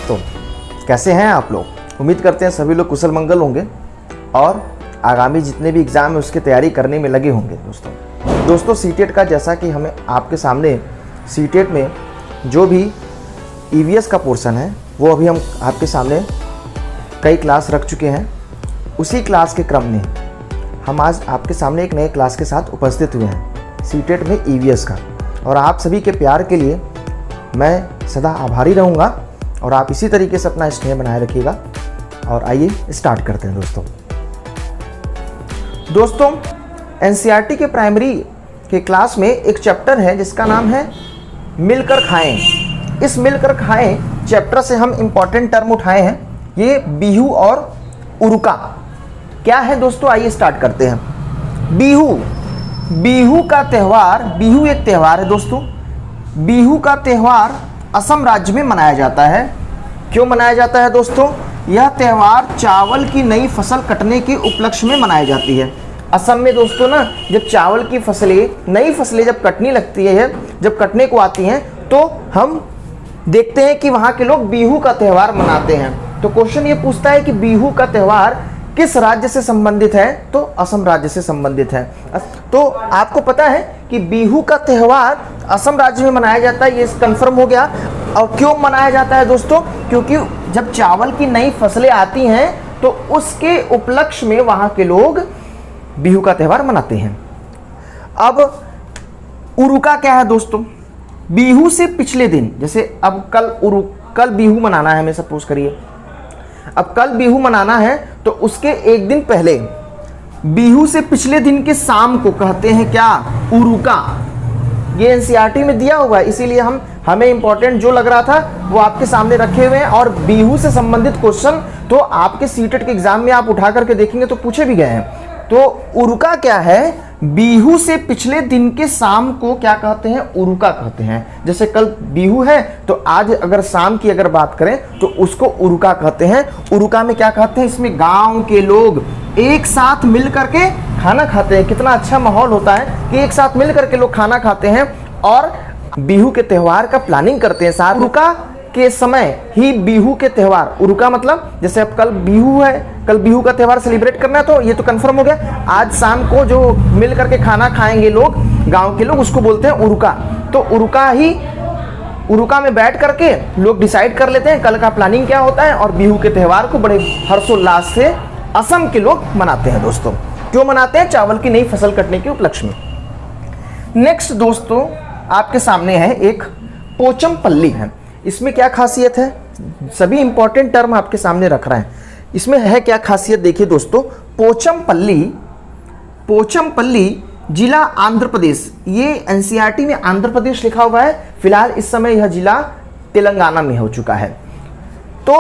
दोस्तों, कैसे हैं आप लोग? उम्मीद करते हैं सभी लोग कुशल मंगल होंगे और आगामी जितने भी एग्ज़ाम है उसकी तैयारी करने में लगे होंगे। दोस्तों सीटेट का, जैसा कि हमें आपके सामने सीटेट में जो भी ईवीएस का पोर्शन है वो अभी हम आपके सामने कई क्लास रख चुके हैं। उसी क्लास के क्रम में हम आज आपके सामने एक नए क्लास के साथ उपस्थित हुए हैं सीटेट में ईवीएस का। और आप सभी के प्यार के लिए मैं सदा आभारी रहूँगा और आप इसी तरीके से अपना स्नेह बनाए रखिएगा। और आइए स्टार्ट करते हैं दोस्तों एनसीईआरटी के प्राइमरी के क्लास में एक चैप्टर है जिसका नाम है मिलकर खाएं। इस मिलकर खाएं चैप्टर से हम इम्पॉर्टेंट टर्म उठाए हैं, ये बिहू और उरुका। क्या है दोस्तों, आइए स्टार्ट करते हैं। बिहू का त्यौहार, बिहू एक त्यौहार है दोस्तों। बिहू का त्यौहार असम राज्य में मनाया जाता है। क्यों मनाया जाता है दोस्तों? यह त्यौहार चावल की नई फसल कटने के उपलक्ष्य में मनाई जाती है। असम में दोस्तों ना, जब चावल की फसलें, नई फसलें जब कटने लगती है, जब कटने को आती हैं, तो हम देखते हैं कि वहाँ के लोग बिहू का त्यौहार मनाते हैं। तो क्वेश्चन ये पूछता है कि बिहू का त्यौहार किस राज्य से संबंधित है? तो असम राज्य से संबंधित है। तो आपको पता है कि बिहू का त्यौहार असम राज्य में मनाया जाता है, ये कंफर्म हो गया। और क्यों मनाया जाता है दोस्तों? क्योंकि जब चावल की नई फसलें आती हैं तो उसके उपलक्ष्य में वहाँ के लोग बिहू का त्यौहार मनाते हैं। अब उरुका क्या है दोस्तों? बिहू से पिछले दिन, जैसे अब कल बिहू मनाना है, हमें सपोज करिए अब कल बिहू मनाना है, तो उसके एक दिन पहले बिहू से पिछले दिन के शाम को कहते हैं क्या? उरुका। ये एनसीईआरटी में दिया हुआ है, इसीलिए हमें इंपॉर्टेंट जो लग रहा था वो आपके सामने रखे हुए हैं। और बिहू से संबंधित क्वेश्चन तो आपके सीटेट के एग्जाम में आप उठा करके देखेंगे तो पूछे भी गए हैं। तो उरुका क्या है? बिहू से पिछले दिन के शाम को क्या कहते हैं? उरुका कहते हैं। जैसे कल बिहू है तो आज अगर शाम की अगर बात करें तो उसको उरुका कहते हैं। उरुका में क्या कहते हैं? इसमें गांव के लोग एक साथ मिल करके खाना खाते हैं। कितना अच्छा माहौल होता है कि एक साथ मिल करके लोग खाना खाते हैं और बिहू के त्यौहार का प्लानिंग करते हैं साथ। उरुका के समय ही बिहू के त्यौहार, उरुका मतलब जैसे अब कल बिहू है, कल बिहू का त्यौहार सेलिब्रेट करना है, तो ये तो कंफर्म हो गया। आज शाम को जो मिल करके खाना खाएंगे लोग, गांव के लोग, उसको बोलते हैं उरुका। तो उरुका में बैठ करके लोग डिसाइड कर लेते हैं कल का प्लानिंग क्या होता है, और बिहू के त्यौहार को बड़े हर्षोल्लास से असम के लोग मनाते हैं दोस्तों। क्यों मनाते हैं? चावल की नई फसल कटने के उपलक्ष्य में। नेक्स्ट दोस्तों आपके सामने है एक पोचमपल्ली है। इसमें क्या खासियत है? सभी इंपॉर्टेंट टर्म आपके सामने रख रहे हैं। इसमें है क्या खासियत? देखिए दोस्तों, पोचमपल्ली जिला आंध्र प्रदेश, ये एनसीईआरटी में आंध्र प्रदेश लिखा हुआ है, फिलहाल इस समय यह जिला तेलंगाना में हो चुका है। तो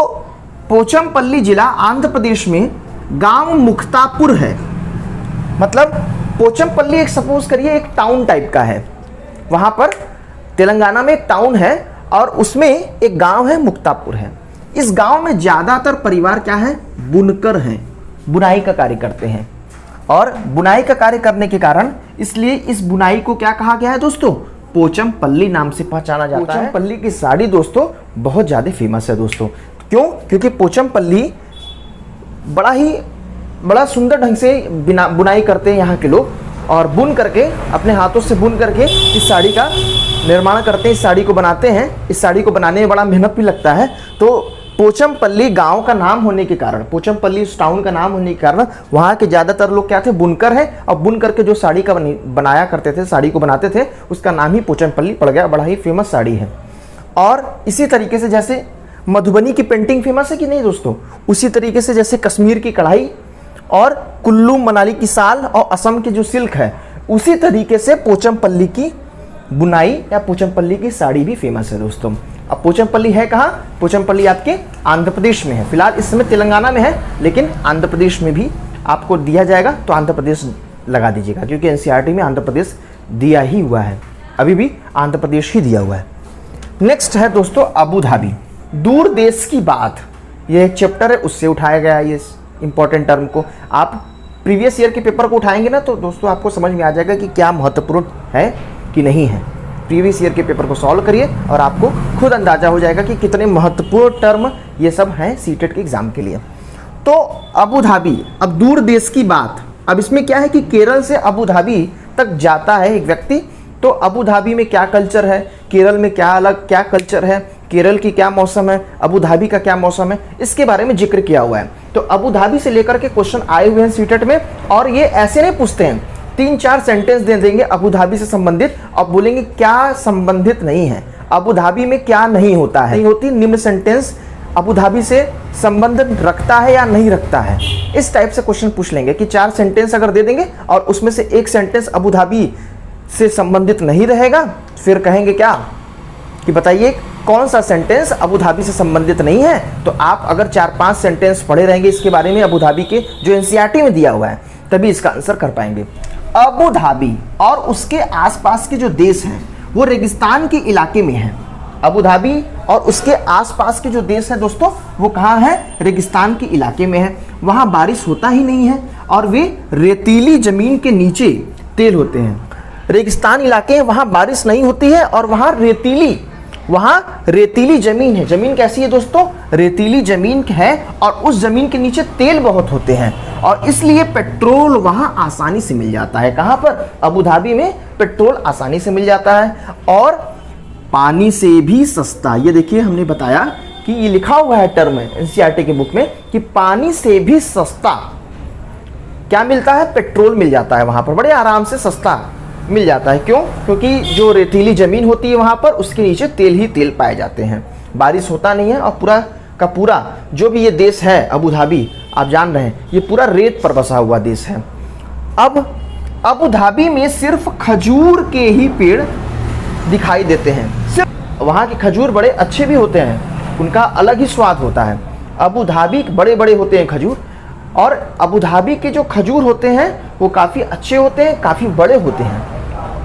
पोचमपल्ली जिला आंध्र प्रदेश में गांव मुक्तापुर है। मतलब पोचमपल्ली एक, सपोज करिए, एक टाउन टाइप का है। वहां पर तेलंगाना में एक टाउन है और उसमें एक गांव है, मुक्तापुर है। इस गांव में ज्यादातर परिवार क्या है? बुनकर हैं, बुनाई का कार्य करते हैं। और बुनाई का कार्य करने के कारण इसलिए इस बुनाई को क्या कहा गया है दोस्तों? पोचमपल्ली नाम से पहचाना जाता है। पोचमपल्ली की साड़ी दोस्तों बहुत ज्यादा फेमस है दोस्तों। क्यों? क्योंकि पोचमपल्ली बड़ा सुंदर ढंग से बुनाई करते हैं यहाँ के लोग, और बुन करके, अपने हाथों से बुन करके इस साड़ी का निर्माण करते हैं, इस साड़ी को बनाते हैं। इस साड़ी को बनाने में बड़ा मेहनत भी लगता है। तो पोचमपल्ली गांव का नाम होने के कारण, पोचमपल्ली उस टाउन का नाम होने के कारण वहाँ के ज़्यादातर लोग क्या थे? बुनकर हैं। और बुन करके जो साड़ी का बनाया करते थे, साड़ी को बनाते थे, उसका नाम ही पोचमपल्ली पड़ गया। बड़ा ही फेमस साड़ी है। और इसी तरीके से जैसे मधुबनी की पेंटिंग फेमस है कि नहीं दोस्तों, उसी तरीके से जैसे कश्मीर की कढ़ाई और कुल्लू मनाली की साल और असम की जो सिल्क है, उसी तरीके से पोचमपल्ली की बुनाई या पोचमपल्ली की साड़ी भी फेमस है दोस्तों। अब पोचमपल्ली है कहाँ? पोचमपल्ली आपके आंध्र प्रदेश में है। फिलहाल इस समय तेलंगाना में है, लेकिन आंध्र प्रदेश में भी आपको दिया जाएगा तो आंध्र प्रदेश लगा दीजिएगा, क्योंकि एनसीईआरटी में आंध्र प्रदेश दिया ही हुआ है, अभी भी आंध्र प्रदेश ही दिया हुआ है। नेक्स्ट है दोस्तों अबू धाबी। दूर देश की बात, ये एक चैप्टर है, उससे उठाया गया ये इंपॉर्टेंट टर्म को। आप प्रीवियस ईयर के पेपर को उठाएंगे ना तो दोस्तों आपको समझ में आ जाएगा कि क्या महत्वपूर्ण है कि नहीं है। प्रीवियस ईयर के पेपर को सॉल्व करिए और आपको खुद अंदाजा हो जाएगा कि कितने महत्वपूर्ण टर्म ये सब हैं सीटेट के एग्जाम के लिए। तो अबू धाबी, अब दूर देश की बात, अब इसमें क्या है कि केरल से अबू धाबी तक जाता है एक व्यक्ति, तो अबू धाबी में क्या कल्चर है, केरल में क्या अलग क्या कल्चर है, केरल की क्या मौसम है, अबू धाबी का क्या मौसम है, इसके बारे में जिक्र किया हुआ है। तो अबू धाबी से लेकर के क्वेश्चन आए हुए हैं सीटेट में, और ये ऐसे नहीं पूछते हैं, 3-4 सेंटेंस दे देंगे अबू धाबी से संबंधित और बोलेंगे क्या संबंधित नहीं है, अबू धाबी में क्या नहीं होता है, नहीं होती निम्न सेंटेंस अबू धाबी से संबंध रखता है या नहीं रखता है। इस टाइप से क्वेश्चन पूछ लेंगे कि 4 सेंटेंस अगर दे देंगे और उसमें से एक सेंटेंस अबू धाबी से संबंधित नहीं रहेगा, फिर कहेंगे क्या कि बताइए कौन सा सेंटेंस अबू धाबी से संबंधित नहीं है। तो आप अगर 4-5 सेंटेंस पढ़े रहेंगे इसके बारे में अबू धाबी के जो एनसीईआरटी में दिया हुआ है, तभी इसका आंसर कर पाएंगे। अबू धाबी और उसके आसपास के जो देश हैं वो रेगिस्तान के इलाके में है। अबू धाबी और उसके आसपास के जो देश है दोस्तों वो कहाँ है, रेगिस्तान के इलाके में है। वहाँ बारिश होता ही नहीं है और वे रेतीली जमीन के नीचे तेल होते हैं। रेगिस्तान इलाके हैं, वहाँ बारिश नहीं होती है और वहाँ रेतीली ज़मीन है। ज़मीन कैसी है दोस्तों, रेतीली ज़मीन है और उस ज़मीन के नीचे तेल बहुत होते हैं और इसलिए पेट्रोल वहाँ आसानी से मिल जाता है। कहाँ पर, अबू धाबी में पेट्रोल आसानी से मिल जाता है और पानी से भी सस्ता। ये देखिए हमने बताया कि ये लिखा हुआ है टर्म एनसीईआरटी के बुक में कि पानी से भी सस्ता क्या मिलता है, पेट्रोल मिल जाता है वहाँ पर, बड़े आराम से सस्ता मिल जाता है। क्यों, क्योंकि जो रेतीली ज़मीन होती है वहाँ पर उसके नीचे तेल ही तेल पाए जाते हैं, बारिश होता नहीं है और पूरा का पूरा जो भी ये देश है अबू धाबी, आप जान रहे हैं ये पूरा रेत पर बसा हुआ देश है। अब अबू धाबी में सिर्फ खजूर के ही पेड़ दिखाई देते हैं। सिर्फ वहाँ के खजूर बड़े अच्छे भी होते हैं, उनका अलग ही स्वाद होता है। अबू धाबी बड़े बड़े होते हैं खजूर, और अबू धाबी के जो खजूर होते हैं वो काफ़ी अच्छे होते हैं, काफ़ी बड़े होते हैं।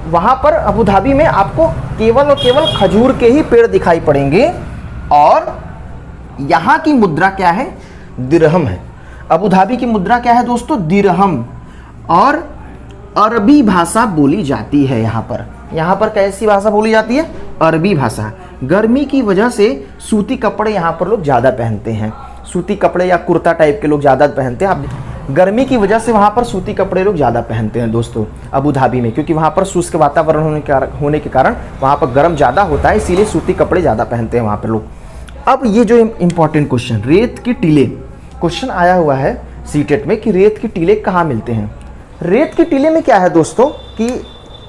वहाँ पर अबू धाबी में आपको केवल और केवल खजूर के ही पेड़ दिखाई पड़ेंगे और यहाँ की मुद्रा क्या है, दिरहम है। अबू धाबी की मुद्रा क्या है दोस्तों, दिरहम, और अरबी भाषा बोली जाती है यहाँ पर। यहाँ पर कैसी भाषा बोली जाती है, अरबी भाषा। गर्मी की वजह से सूती कपड़े यहाँ पर लोग ज़्यादा पहनते हैं, सूती कपड़े या कुर्ता टाइप के लोग ज़्यादा पहनते हैं। आप गर्मी की वजह से वहाँ पर सूती कपड़े लोग ज़्यादा पहनते हैं दोस्तों अबू धाबी में, क्योंकि वहाँ पर शुष्क वातावरण होने के कारण वहाँ पर गर्म ज़्यादा होता है, इसीलिए सूती कपड़े ज़्यादा पहनते हैं वहाँ पर लोग। अब ये जो इम्पॉर्टेंट क्वेश्चन, रेत की टीले, क्वेश्चन आया हुआ है सीटेट में कि रेत की टीले कहाँ मिलते हैं। रेत की टीले में क्या है दोस्तों कि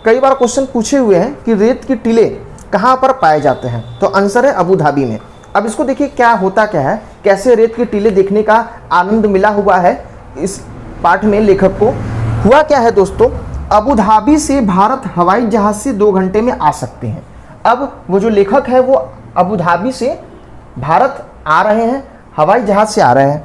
कई बार क्वेश्चन पूछे हुए हैं कि रेत की टीले कहाँ पर पाए जाते हैं, तो आंसर है अबू धाबी में। अब इसको देखिए क्या होता क्या है, कैसे रेत की टीले देखने का आनंद मिला हुआ है इस पाठ में लेखक को। हुआ क्या है दोस्तों, अबू धाबी से भारत हवाई जहाज से 2 घंटे में आ सकते हैं। अब वो जो लेखक है वो अबू धाबी से भारत आ रहे हैं, हवाई जहाज से आ रहे हैं।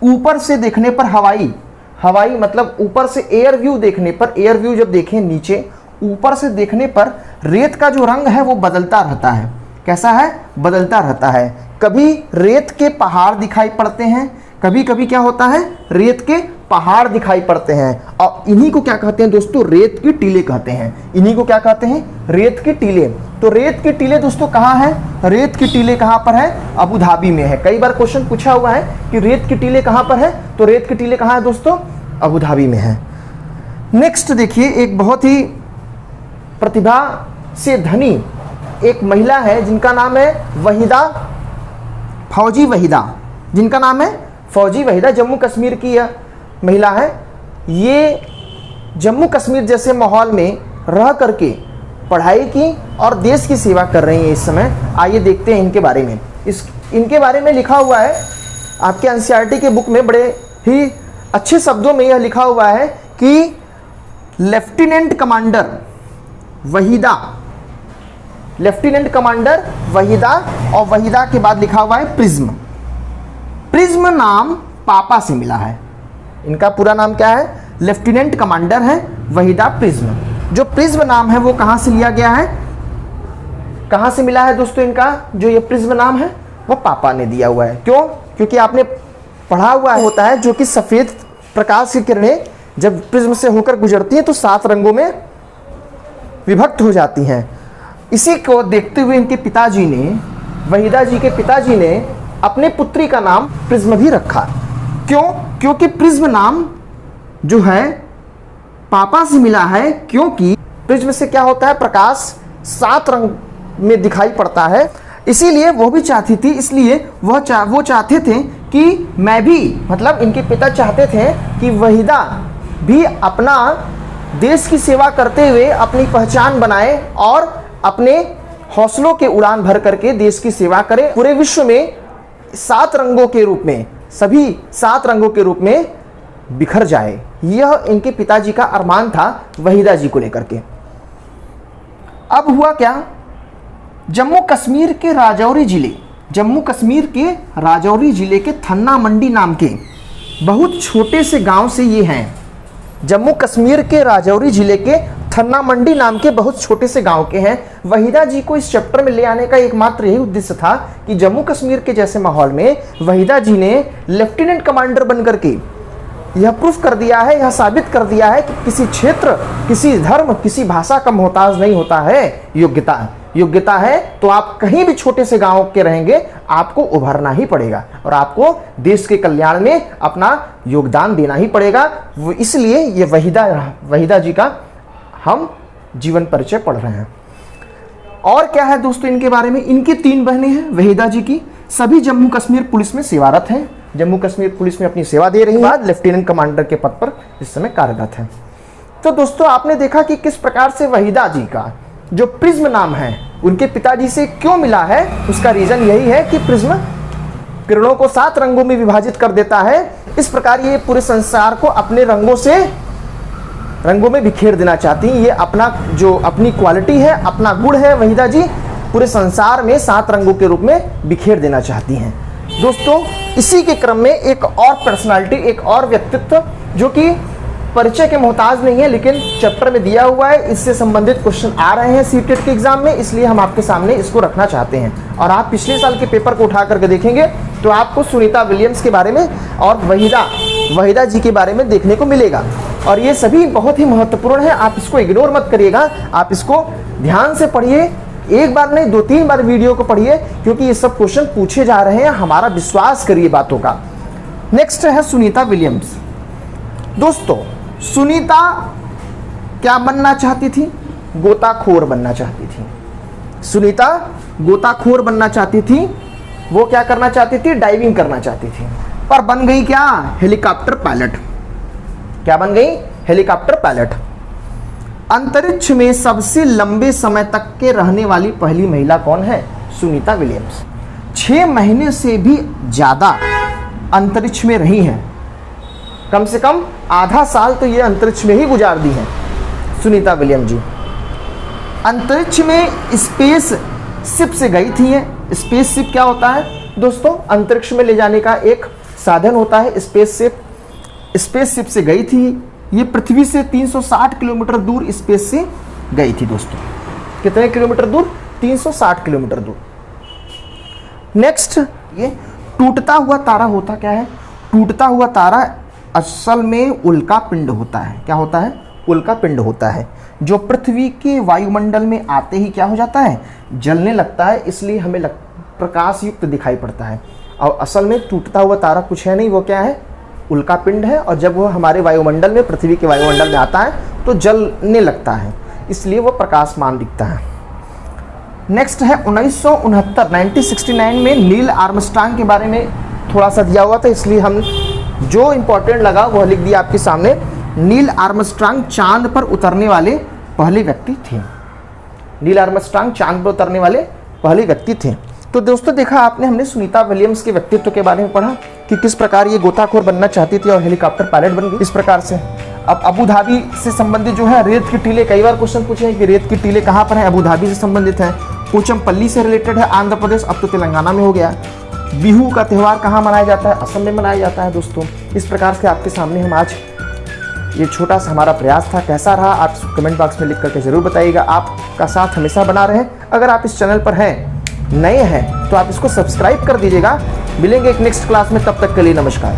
ऊपर से देखने पर हवाई मतलब ऊपर से एयर व्यू देखने पर, एयर व्यू जब देखें नीचे, ऊपर से देखने पर रेत का जो रंग है वो बदलता रहता है। कैसा है, बदलता रहता है। कभी रेत के पहाड़ दिखाई पड़ते हैं, कभी कभी क्या होता है, रेत के पहाड़ दिखाई पड़ते हैं, और इन्हीं को क्या कहते हैं दोस्तों, रेत की टीले कहते हैं। इन्हीं को क्या कहते हैं, रेत की टीले। तो रेत की टीले दोस्तों कहाँ है, रेत की टीले कहाँ पर है, अबू धाबी में है। कई बार क्वेश्चन पूछा हुआ है कि रेत की टीले कहाँ पर है, तो रेत की टीले कहाँ है दोस्तों, अबू धाबी में है। नेक्स्ट देखिए, एक बहुत ही प्रतिभा से धनी एक महिला है जिनका नाम है वहीदा, फौजी वहीदा, जिनका नाम है फौजी वहीदा, जम्मू कश्मीर की यह महिला है। ये जम्मू कश्मीर जैसे माहौल में रह करके पढ़ाई की और देश की सेवा कर रही हैं इस समय। आइए देखते हैं इनके बारे में। इनके बारे में लिखा हुआ है आपके एनसीईआरटी के बुक में, बड़े ही अच्छे शब्दों में यह लिखा हुआ है कि lieutenant commander Waheeda, lieutenant commander Waheeda, और वहीदा के बाद लिखा हुआ है प्रिज्म। प्रिज्म नाम पापा से मिला है। इनका पूरा नाम क्या है, लेफ्टिनेंट कमांडर है वहीदा प्रिज्म। जो प्रिज्म नाम है वो कहाँ से लिया गया है, कहाँ से मिला है दोस्तों, इनका जो ये प्रिज्म नाम है वो पापा ने दिया हुआ है। क्यों, क्योंकि आपने पढ़ा हुआ होता है जो कि सफ़ेद प्रकाश की किरणें जब प्रिज्म से होकर गुजरती हैं तो 7 रंगों में विभक्त हो जाती हैं। इसी को देखते हुए इनके पिताजी ने, वहीदा जी के पिताजी ने अपने पुत्री का नाम प्रिज्म भी रखा। क्यों? क्योंकि प्रिज्म नाम जो है पापा से मिला है, क्योंकि प्रिज्म से क्या होता है, प्रकाश 7 रंग में दिखाई पड़ता है। इसीलिए वो भी चाहती थी, इसलिए वो चाहते थे कि मैं भी, मतलब इनके पिता चाहते थे कि वहीदा भी अपना देश की सेवा करते हुए अपनी पहचान बनाए और अपने हौसलों के उड़ान भर करके देश की सेवा करे, पूरे विश्व में 7 रंगों के रूप में, सभी 7 रंगों के रूप में बिखर जाए। यह इनके पिताजी का अरमान था वहीदा जी को लेकर के। अब हुआ क्या, जम्मू कश्मीर के राजौरी जिले के थन्ना मंडी नाम के बहुत छोटे से गांव से ये हैं। जम्मू कश्मीर के राजौरी जिले के थन्ना मंडी नाम के बहुत छोटे से गांव के हैं। वहीदा जी को इस चैप्टर में ले आने का एकमात्र यही उद्देश्य था कि जम्मू कश्मीर के जैसे माहौल में वहीदा जी ने लेफ्टिनेंट कमांडर बनकर के यह प्रूफ कर दिया है, यह साबित कर दिया है कि किसी क्षेत्र, किसी धर्म, किसी भाषा का मोहताज नहीं होता है। योग्यता है तो आप कहीं भी छोटे से गांव के रहेंगे, आपको उभरना ही पड़ेगा और आपको देश के कल्याण में अपना योगदान देना ही पड़ेगा। इसलिए ये वहीदा जी का हम जीवन परिचय पढ़ रहे हैं। और क्या है दोस्तों इनके बारे में, इनकी 3 बहनें हैं वहीदा जी की, सभी जम्मू कश्मीर पुलिस में सेवारत हैं। जम्मू कश्मीर पुलिस में अपनी सेवा दे रही हैं, लेफ्टिनेंट कमांडर के पद पर इस समय कार्यरत हैं। तो दोस्तों आपने देखा कि किस प्रकार से वहीदा जी का जो प्रिज्म नाम है उनके पिताजी से क्यों मिला है। उसका रीजन यही है कि प्रिज्म किरणों को 7 रंगों में विभाजित कर देता है। इस प्रकार ये पूरे संसार को अपने रंगों में बिखेर देना चाहती हैं। ये अपनी क्वालिटी है, अपना गुण है, वहीदा जी पूरे संसार में 7 रंगों के रूप में बिखेर देना चाहती हैं। दोस्तों इसी के क्रम में एक और पर्सनालिटी, एक और व्यक्तित्व जो कि परिचय के मोहताज नहीं है लेकिन चैप्टर में दिया हुआ है, इससे संबंधित क्वेश्चन आ रहे हैं सीटेट के एग्जाम में, इसलिए हम आपके सामने इसको रखना चाहते हैं। और आप पिछले साल के पेपर को उठा करके देखेंगे तो आपको सुनीता विलियम्स के बारे में और वहीदा जी के बारे में देखने को मिलेगा। और ये सभी बहुत ही महत्वपूर्ण है, आप इसको इग्नोर मत करिएगा, आप इसको ध्यान से पढ़िए, एक बार नहीं 2-3 बार वीडियो को पढ़िए, क्योंकि ये सब क्वेश्चन पूछे जा रहे हैं, हमारा विश्वास करिए बातों का। नेक्स्ट है सुनीता विलियम्स। दोस्तों सुनीता क्या बनना चाहती थी? गोताखोर बनना चाहती थी। सुनीता गोताखोर बनना चाहती थी। वो क्या करना चाहती थी? डाइविंग करना चाहती थी। पर बन गई क्या? Helicopter pilot. क्या बन गई? Helicopter pilot. अंतरिक्ष में सबसे लंबे समय तक के रहने वाली पहली महिला कौन है? सुनीता विलियम्स। 6 महीने से भी ज्यादा अंतरिक्ष में रही हैं। कम से कम आधा साल तो ये अंतरिक्ष में ही गुजार दी हैं सुनीता विलियम जी। अंतरिक्ष में स्पेस शिप से गई थी। स्पेस शिप क्या होता है दोस्तों? अंतरिक्ष में ले जाने का एक साधन होता है स्पेस शिप। स्पेस शिप से गई थी। ये पृथ्वी से 360 किलोमीटर दूर स्पेस से गई थी दोस्तों। कितने किलोमीटर दूर? 360 किलोमीटर दूर। नेक्स्ट, ये टूटता हुआ तारा होता क्या है? टूटता हुआ तारा असल में उल्का पिंड होता है। क्या होता है? उल्का पिंड होता है, जो पृथ्वी के वायुमंडल में आते ही क्या हो जाता है? जलने लगता है, इसलिए हमें प्रकाश युक्त दिखाई पड़ता है। और असल में टूटता हुआ तारा कुछ है नहीं, वो क्या है? उल्का पिंड है। और जब वो हमारे वायुमंडल में, पृथ्वी के वायुमंडल में आता है तो जलने लगता है, इसलिए वो प्रकाशमान दिखता है। नेक्स्ट है 1969 में नील आर्मस्ट्रांग के बारे में थोड़ा सा दिया हुआ था, इसलिए हम जो इंपॉर्टेंट लगा वह लिख दिया आपके सामने। नील आर्मस्ट्रांग चांद पर उतरने वाले पहले व्यक्ति थे। नील आर्मस्ट्रांग चांद पर उतरने वाले पहले व्यक्ति थे। तो दोस्तों देखा आपने, हमने सुनीता विलियम्स के व्यक्तित्व के बारे में पढ़ा कि किस प्रकार ये गोताखोर बनना चाहती थी और हेलीकॉप्टर पायलट बन गई इस प्रकार से। अब अबू धाबी से संबंधित जो है रेत की टीले, कई बार क्वेश्चन पूछे हैं कि रेत की टीले कहाँ पर है? अबू धाबी से संबंधित है। पोचमपल्ली से रिलेटेड है, आंध्र प्रदेश, अब तो तेलंगाना में हो गया। बिहू का त्यौहार कहाँ मनाया जाता है? असम में मनाया जाता है दोस्तों। इस प्रकार से आपके सामने हम आज ये छोटा सा हमारा प्रयास था। कैसा रहा आप कमेंट बॉक्स में लिख करके ज़रूर बताइएगा। आपका साथ हमेशा बना रहे। अगर आप इस चैनल पर हैं, नए हैं, तो आप इसको सब्सक्राइब कर दीजिएगा। मिलेंगे एक नेक्स्ट क्लास में, तब तक के लिए नमस्कार।